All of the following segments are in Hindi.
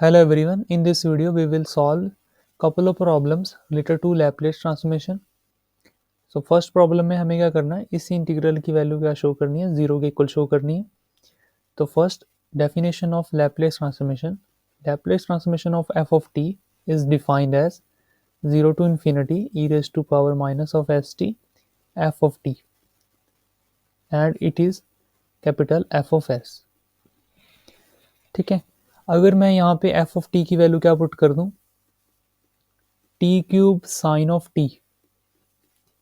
Hello everyone, in this video we will solve couple of problems related to Laplace transformation. So first problem में हमें क्या करना है, इस इंटीग्रल की वैल्यू क्या शो करनी है, जीरो के इक्वल शो करनी है. तो first definition of Laplace transformation. Laplace transformation of f of t is defined as 0 to infinity e raised to power minus of st f of t and it is capital F of s. ठीक है, अगर मैं यहाँ पे f of t की वैल्यू क्या पुट कर दूँ, T cube sign of T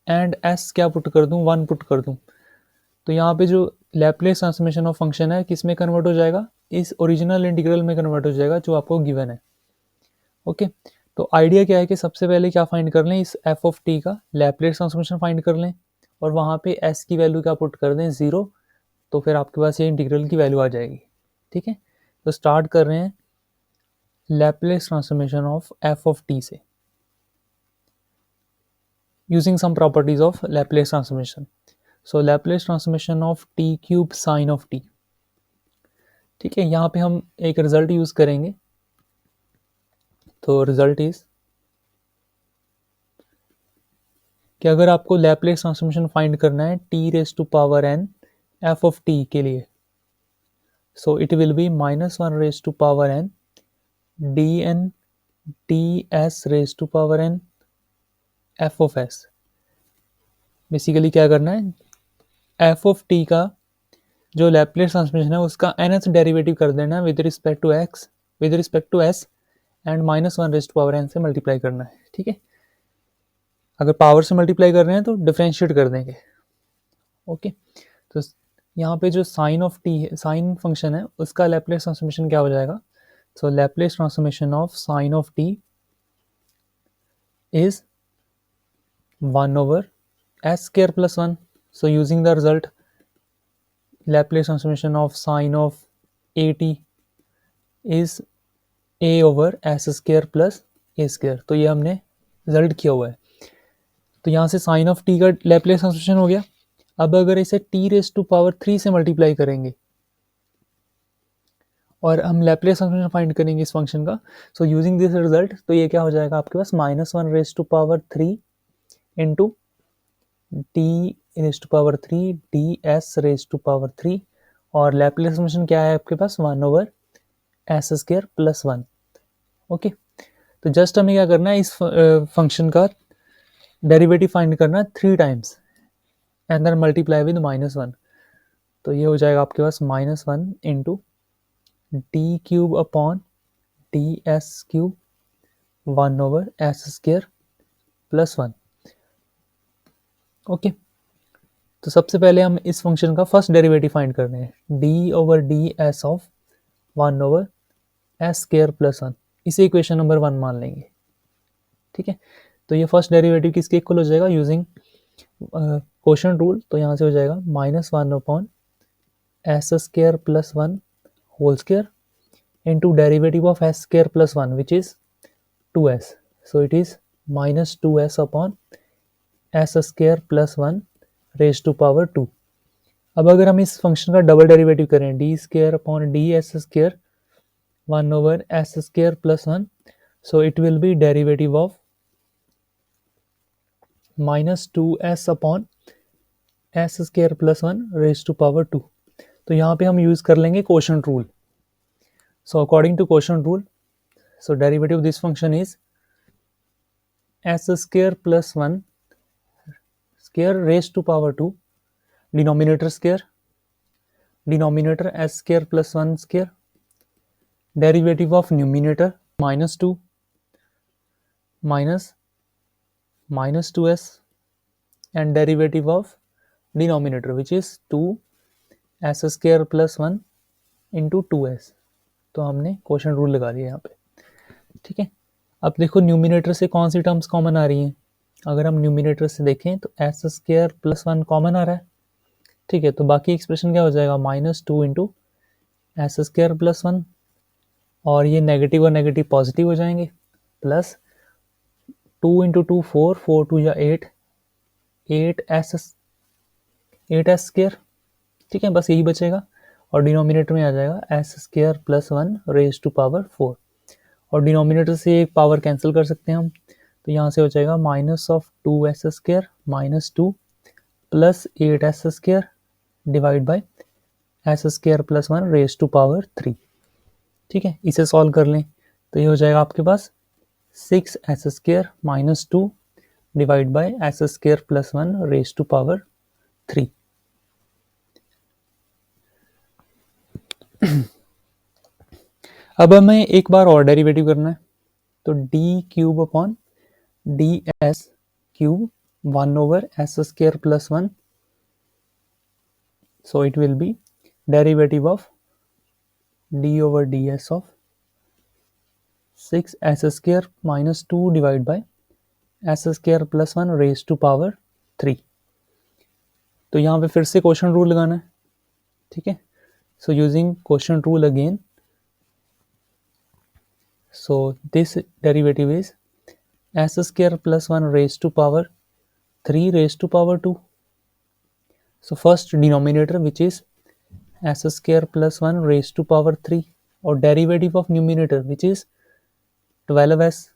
and S क्या पुट कर दूं, 1 पुट कर दूं, तो यहाँ पे जो लैप्लेस ट्रांसफॉर्मेशन ऑफ फंक्शन है किस में कन्वर्ट हो जाएगा, इस ओरिजिनल इंटीग्रल में कन्वर्ट हो जाएगा जो आपको गिवन है. ओके, तो आइडिया क्या है कि सबसे पहले क्या फाइंड कर लें, इस एफ ऑफ टी का लैप्लेस ट्रांसफॉर्मेशन फाइंड कर लें और वहाँ पे एस की वैल्यू क्या पुट कर दें, 0. तो फिर आपके पास ये इंटीग्रल की वैल्यू आ जाएगी. ठीक है, तो स्टार्ट कर रहे हैं Laplace transformation of F of T से using some properties of Laplace transformation. So Laplace transformation of t cube sin of t. ठीक है, यहाँ पे हम एक रिजल्ट यूज करेंगे. तो रिजल्ट इज कि अगर आपको Laplace ट्रांसफॉर्मेशन फाइंड करना है t raise to power n f of t के लिए, so it will be -1 raise to power n dn ts raise to power n f of s. Basically क्या करना है, f of t का जो लैप्लेस ट्रांसफॉर्मेशन है उसका nth डेरिवेटिव कर देना है with respect to x, with respect to s and -1 raise to power n से मल्टीप्लाई करना है. ठीक है, अगर पावर से मल्टीप्लाई कर रहे हैं तो डिफरेंशिएट कर देंगे. ओके, तो यहाँ पे जो साइन ऑफ t है, साइन फंक्शन है, उसका लैप्लेस ट्रांसफॉर्मेशन क्या हो जाएगा. So Laplace transformation of sine of t is 1 over s square plus 1. So using the result, Laplace transformation of sine of at is a over s square plus a square. तो ये हमने रिजल्ट किया हुआ है. तो यहाँ से साइन ऑफ टी का लैप्लेस ट्रांसफॉर्मेशन हो गया. अब अगर इसे टी रेज टू पावर 3 से मल्टीप्लाई करेंगे और हम लैप्लेस ट्रांसफॉर्मेशन फाइंड करेंगे इस फंक्शन का, सो यूजिंग दिस रिजल्ट, तो ये क्या हो जाएगा आपके पास, -1 raise to power 3 into t raise to power 3 d s raise to power 3 और लैप्लेस ट्रांसफॉर्मेशन क्या है आपके पास, 1 over s square plus 1. Okay, तो जस्ट हमें क्या करना है, इस फंक्शन का डेरिवेटिव फाइंड करना है 3 times and then multiply with -1. तो ये हो जाएगा आपके पास -1 into d cube upon d s cube 1 over s square plus 1. Okay, तो सबसे पहले हम इस फंक्शन का फर्स्ट डेरिवेटिव फाइंड कर रहे हैं, D over D S of 1 over s square plus 1. इसे इक्वेशन नंबर 1 मान लेंगे. ठीक है, तो ये फर्स्ट डेरिवेटिव किसके इक्वल हो जाएगा, यूजिंग क्वोशंट रूल. तो यहाँ से हो जाएगा -1 upon s square plus 1 whole square into derivative of s square plus 1 which is 2s. So it is -2s upon s square plus 1 raise to power 2. अब अगर हम इस फंक्शन का डबल डेरिवेटिव करें, d square upon d s square 1 over s square plus 1, so it will be derivative of -2s upon s square plus 1 raised to power 2. तो यहाँ पे हम यूज कर लेंगे quotient rule. So according to quotient rule, so derivative of this function is s square plus 1 square raised to power 2, denominator square, denominator s square plus 1 square, derivative of numerator -2 minus -2s and derivative of denominator which is 2s square plus 1 into 2s. तो हमने क्वोशंट रूल लगा दिया यहाँ पे. ठीक है, अब देखो न्यूमिनेटर से कौन सी टर्म्स कॉमन आ रही हैं. अगर हम न्यूमिनेटर से देखें तो एस स्क्वायर प्लस 1 कॉमन आ रहा है. ठीक है, तो बाकी एक्सप्रेशन क्या हो जाएगा, -2 इंटू एस स्क्वायर प्लस 1 और ये नेगेटिव और नेगेटिव पॉजिटिव हो जाएंगे, प्लस 2 इंटू 2 4, 4 2 या 8, 8s स्क्वायर. ठीक है, बस यही बचेगा और डिनोमिनेटर में आ जाएगा s square plus 1 raise to power 4. और डिनोमिनेटर से एक पावर कैंसिल कर सकते हैं हम, तो यहाँ से हो जाएगा -2s² -2 plus 8s² divide by s² plus 1 raise to power 3। ठीक है, इसे सॉल्व कर लें तो ये हो जाएगा आपके पास 6s² -2 divide by s² plus 1 raise to power 3। अब हमें एक बार और डेरिवेटिव करना है, तो d³ upon ds³ 1/s² plus 1, so it will be derivative of d/ds of 6s² minus 2 divided by s² plus 1 raised to power 3। तो यहाँ पे फिर से क्वोशंट रूल लगाना है। ठीक है, so using quotient rule again, so this derivative is s² plus 1 raised to power 3 raised to power 2। so first denominator which is s² plus 1 raised to power 3 or derivative of numerator which is 12s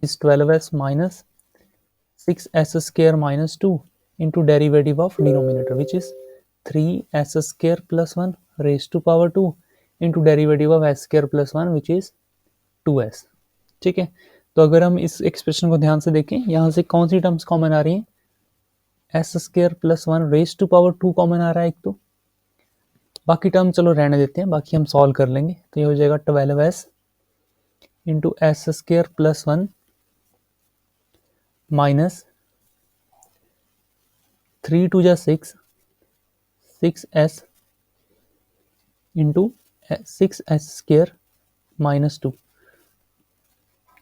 is 12s minus 6s² minus 2 into derivative of denominator which is 3s² plus 1 raised to power 2 into derivative of s² plus 1 which is 2s। ठीक है, तो अगर हम इस एक्सप्रेशन को ध्यान से देखें, यहाँ से कौन सी टर्म्स कॉमन आ रही हैं, s² plus 1 raised to power 2 common आ रहा है एक, तो बाकी टर्म चलो रहने देते हैं, बाकी हम सॉल्व कर लेंगे। तो ये हो जाएगा 12s into s² plus 1 minus 3 2 जा 6 6s into 6s² minus 2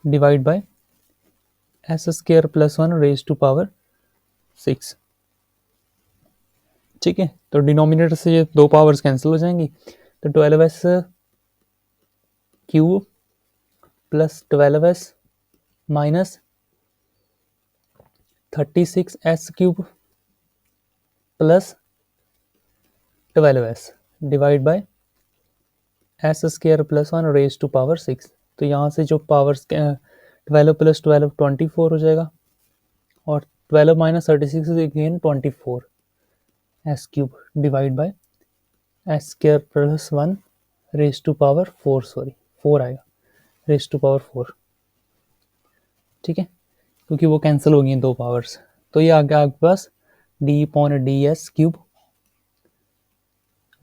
divide by s² plus 1 raise to power 6। ठीक है, तो डिनोमिनेटर से ये दो पावर्स कैंसिल हो जाएंगी, तो 12s³ plus 12s minus 36s³ plus 12s divide by s² plus 1 raise to power 6। तो यहाँ से जो पावर्स 12 प्लस 12 24 हो जाएगा, और 12 minus 36 is again 24 s³ divide by s² plus 1 raise to power 4, sorry 4 आएगा, रेज टू पावर 4। ठीक है, क्योंकि वो कैंसिल हो गई हैं दो पावर्स, तो ये आ गया आपके पास d/ds³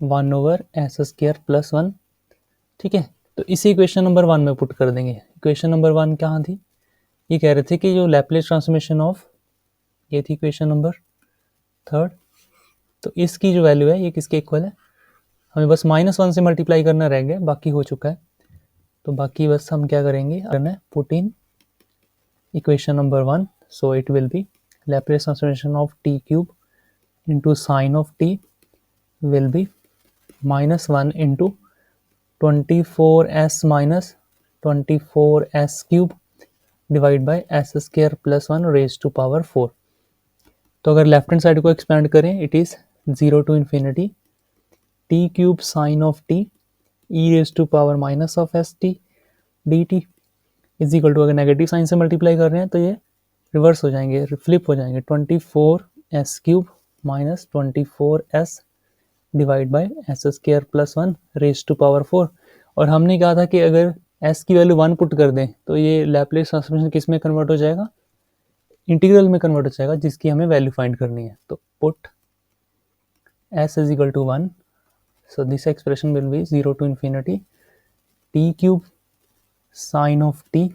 1/s² प्लस 1। ठीक है, तो इसी इक्वेशन नंबर 1 में पुट कर देंगे। इक्वेशन नंबर 1 कहाँ थी, ये कह रहे थे कि जो लैप्लेस ट्रांसफॉर्मेशन ऑफ, ये थी इक्वेशन नंबर 3, तो इसकी जो वैल्यू है ये किसके इक्वल है, हमें बस -1 से मल्टीप्लाई करना रह गया, बाकी हो चुका है। तो बाकी बस हम क्या करेंगे, put in equation number 1, so it will be Laplace transformation of t³ into sine of t will be -1 into 24s minus 24s³ divide by s² plus 1 raise to power 4। तो अगर लेफ्ट हैंड साइड को एक्सपेंड करें, it is 0 to infinity t³ sine of t e raise to power minus of st dt is equal to, अगर नेगेटिव साइन से मल्टीप्लाई कर रहे हैं तो ये रिवर्स हो जाएंगे, फ्लिप हो जाएंगे, 24s³ minus 24s divide by s² plus 1 raise to power 4। और हमने कहा था कि अगर s की वैल्यू 1 पुट कर दें तो ये लैप्लेस ट्रांसफॉर्मेशन किस में कन्वर्ट हो जाएगा, इंटीग्रल में कन्वर्ट हो जाएगा, जिसकी हमें वैल्यू फाइंड करनी है। तो put s is equal to 1, so this expression will be 0 to infinity t³ sine of t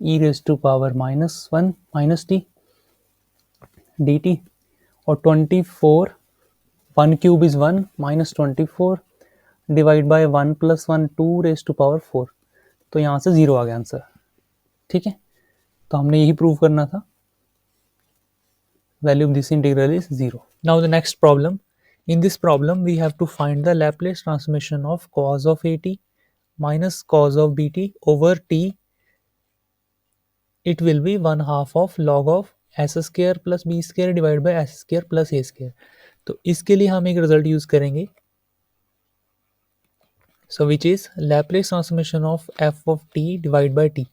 e raise to power -1 minus t dt, और 24 1³ is 1 minus 24 divide by 1 plus 1 2 raise to power 4। तो यहाँ से 0 आ गया आंसर। ठीक है, तो हमने यही प्रूव करना था, value of this integral is 0। Now the next problem, in this problem we have to find the Laplace transformation of cos of at minus cos of bt over t, it will be 1/2 of log of s² plus b² divide by s² plus a²। तो इसके लिए हम एक रिजल्ट यूज करेंगे so which is Laplace transformation of F of T divide by T,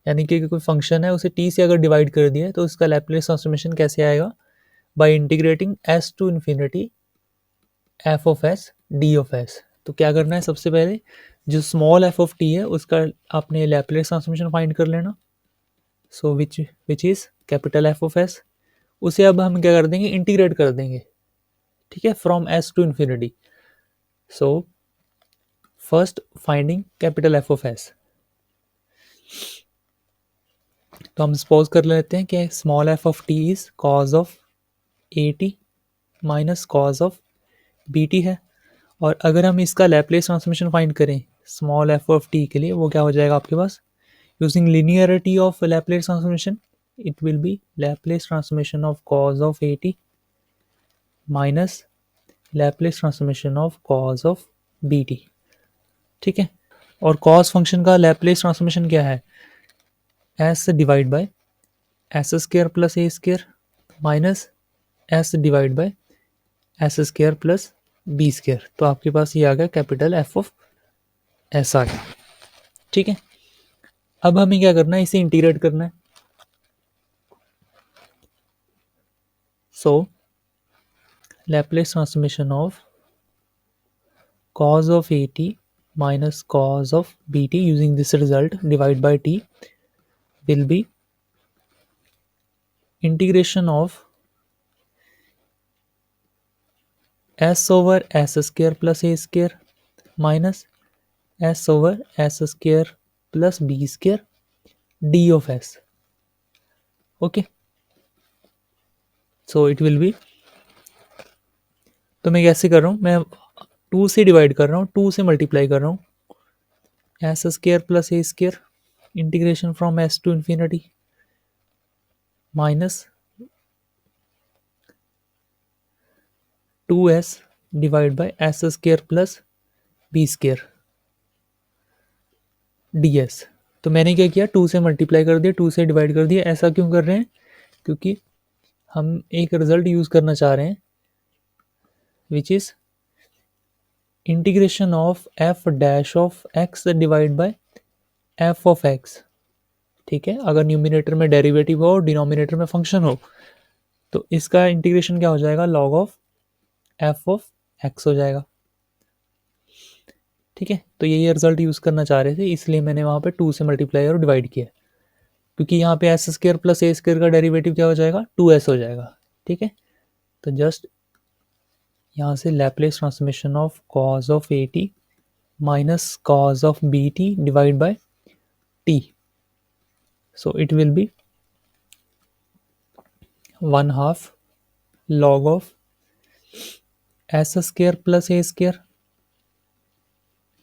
यानी कि कोई फंक्शन है उसे टी से अगर डिवाइड कर दिया तो उसका लैप्लेस ट्रांसफॉर्मेशन कैसे आएगा, by integrating s to infinity f of s d of s. तो क्या करना है, सबसे पहले जो स्मॉल एफ ऑफ टी है उसका आपने लैप्लेस ट्रांसफॉर्मेशन फाइंड कर लेना। So which is capital F of S, उसे अब हम क्या कर देंगे, इंटीग्रेट कर देंगे, ठीक है, from s to infinity. So first finding capital F of s, तो हम सपोज कर लेते हैं कि small f of t is cos of A T minus cos of B t है। और अगर हम इसका लैप्लेस ट्रांसफॉर्मेशन फाइंड करें स्मॉल एफ ऑफ टी के लिए, वो क्या हो जाएगा आपके पास, using linearity of Laplace transformation, it will be Laplace transformation of cos of at minus Laplace transformation of cos of bt, ठीक है। और cos फंक्शन का Laplace ट्रांसफॉर्मेशन क्या है, s divide by S square plus A square minus s divide by S square plus B square. तो आपके पास ये आ गया कैपिटल एफ ऑफ एस आ गया, ठीक है। अब हमें क्या करना है, इसे इंटीग्रेट करना है। सो Laplace transformation of cos of at minus cos of bt using this result divided by t will be integration of s over s square plus a square minus s over s square plus b square d of s, okay। so it will be, तो मैं कैसे कर रहा हूँ, मैं 2 से डिवाइड कर रहा हूँ, 2 से मल्टीप्लाई कर रहा हूँ, s square plus A square integration from s to infinity minus 2s divide by S square plus B square d s. तो मैंने क्या किया, 2 से मल्टीप्लाई कर दिया, 2 से डिवाइड कर दिया। ऐसा क्यों कर रहे हैं, क्योंकि हम एक रिजल्ट यूज़ करना चाह रहे हैं which is integration of F dash of x divide by F of x, ठीक है। अगर न्यूमिनेटर में डेरिवेटिव हो और डिनोमिनेटर में फंक्शन हो तो इसका इंटीग्रेशन क्या हो जाएगा, log of F of x हो जाएगा, ठीक है। तो यही रिजल्ट यूज़ करना चाह रहे थे, इसलिए मैंने वहाँ पे 2 से मल्टीप्लाई और डिवाइड किया, क्योंकि यहाँ पे एस स्क्र प्लस ए स्क्र का डेरिवेटिव क्या हो जाएगा, 2s हो जाएगा, ठीक है। तो जस्ट यहाँ से Laplace transformation of cos of A T minus cos of B T divide by t, so it will be 1/2 log of S square plus A square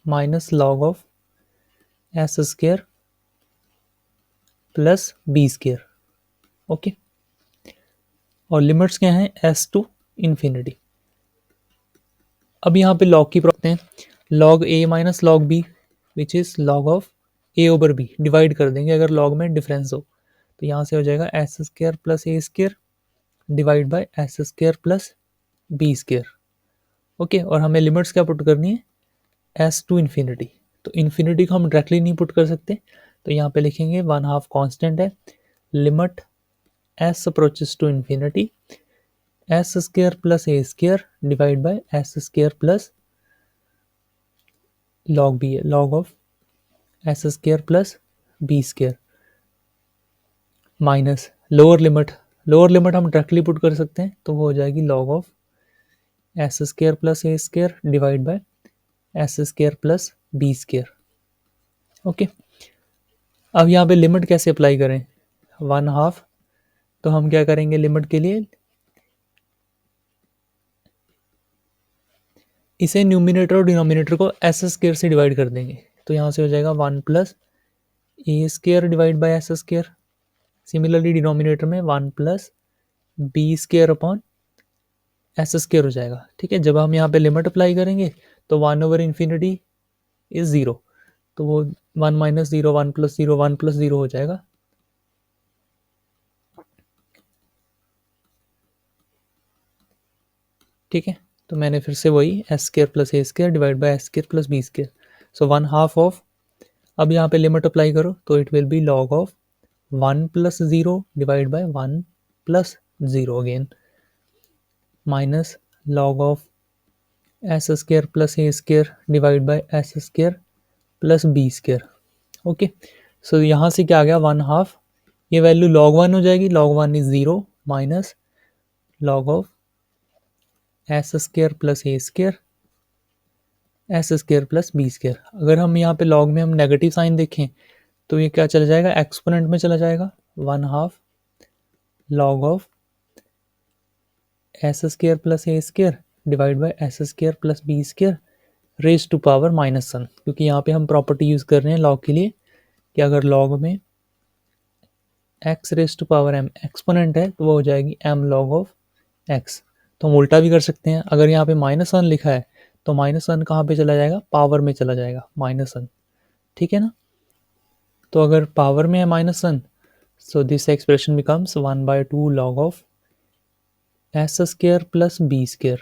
minus log of S square plus B square, okay. और लिमिट्स क्या हैं, एस टू इन्फिनिटी। अब यहाँ पे लॉग की प्रॉपर्टी हैं, log a minus log b which is log of a over b, divide कर देंगे अगर लॉग में डिफरेंस हो। तो यहाँ से हो जाएगा s square plus A square divide by S square plus B square, okay. और हमें लिमिट्स क्या पुट करनी है, एस टू इन्फिनिटी। तो इन्फिनिटी को हम डायरेक्टली नहीं पुट कर सकते, तो यहाँ पे लिखेंगे 1/2 कांस्टेंट है, limit S approaches to infinity S square plus A square divide by S square plus log B है, log of S square plus B square minus lower limit, lower limit हम डायरेक्टली पुट कर सकते हैं, तो वो हो जाएगी log of S square plus A square divide by S square plus B square, okay. अब यहाँ पे लिमिट कैसे अप्लाई करें, 1/2, तो हम क्या करेंगे लिमिट के लिए, इसे न्यूमिनेटर और डिनोमिनेटर को एस स्क्र से डिवाइड कर देंगे। तो यहाँ से हो जाएगा 1 plus A square divide by S square, similarly denominator में 1 plus B square upon s square हो जाएगा, ठीक है। जब हम यहाँ पे लिमिट अप्लाई करेंगे तो 1 ओवर इन्फिनिटी इज 0, तो वो 1 माइनस 0 1 प्लस 0 1 प्लस 0 हो जाएगा, ठीक है। तो मैंने फिर से वही S square plus A square divide by S square plus B square, so 1/2 of, अब यहाँ पे लिमिट अप्लाई करो तो it will be log of 1 plus 0 divide by 1 plus 0 again, minus log of S square plus A square divide by S square plus B square. Okay, so यहाँ से क्या आ गया 1/2, ये वैल्यू log 1 हो जाएगी, log 1 is 0 minus log of S square plus A square S square plus B square. अगर हम यहाँ पे log में हम नेगेटिव साइन देखें तो ये क्या चला जाएगा, एक्सपोनेंट में चला जाएगा, 1/2 log of S square plus A square divide by S square plus B square raise to power -1, क्योंकि यहाँ पे हम प्रॉपर्टी यूज़ कर रहे हैं log के लिए कि अगर log में x raise to power m exponent है तो वो हो जाएगी m log ऑफ x। तो हम उल्टा भी कर सकते हैं, अगर यहाँ पे -1 लिखा है तो -1 कहाँ पे चला जाएगा, पावर में चला जाएगा -1, ठीक है ना। तो अगर पावर में है -1, so this expression becomes 1/2 log of S square plus B square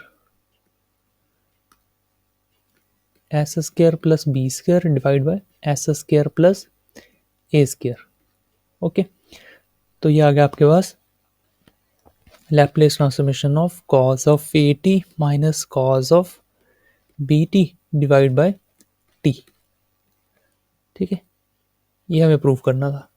S square plus B square divide by S square plus A square. Okay, तो ये आ गया आपके पास Laplace transformation of cos of A T minus cos of B T divide by T. ठीक है, ये हमें प्रूव करना था।